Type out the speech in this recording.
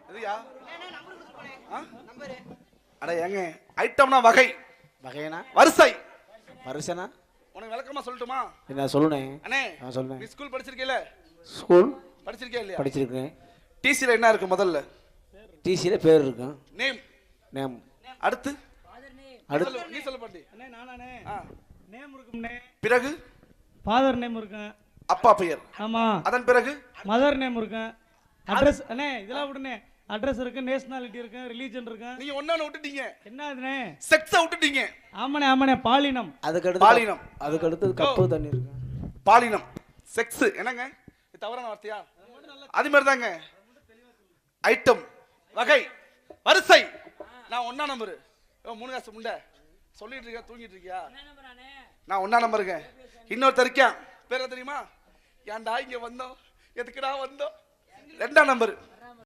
எதுயா அட ஏங்க ஐட்டம்னா வகை, வகைனா வரிசை. வரிசைனா உனக்கு விளக்கமா சொல்லட்டுமா? என்ன சொல்லுனேன்? அண்ணே சொல்லுங்க. நீ ஸ்கூல் படிச்சிருக்கீல? ஸ்கூல் படிச்சிருக்கியா இல்லையா? படிச்சிருக்கேன். டிசில என்ன இருக்கு முதல்ல? டிசில பேர் இருக்கும். நேம். நேம். அடுத்து அடுத்து நீ சொல்ல பாட்டி. அண்ணே நானானே நேம் இருக்கும்னே. பிறகு ஃபாதர் நேம் இருக்கும். அப்பா பெயர். ஆமா. அதன் பிறகு மதர் நேம் இருக்கும். அட்ரஸ் அண்ணே இதெல்லாம் விடுனே. அட்ரஸ் இருக்கு, நேஷனாலிட்டி இருக்கு, ரிலீஜன் இருக்கு. நீங்க ஒண்ணான விட்டுட்டீங்க. என்ன அதுனே? செக்ஸ விட்டுட்டீங்க. ஆமாண்ணே ஆமாண்ணே பாலினம். அதுக்கு அடுத்து பாலினம். அதுக்கு அடுத்து கப்பு தண்ணி இருக்கு. பாலினம் செக்ஸ் என்னங்க? இது தவறான வார்த்தையா? அது மாதிரி தாங்க. ஐட்டம் வகை வரிசை. நான் ஒண்ணா நம்பர். மூணு காசு முண்டை சொல்லிட்டு இருக்கியா தூங்கிட்டு இருக்கியா? நான் ஒண்ணா நம்பருங்க. இன்னொருத்தர் இருக்கான் பேர தெரியுமா? ஏன்டா இங்க வந்தோம், எதுக்குடா வந்தோம்? ரெண்டாம் நம்பர்.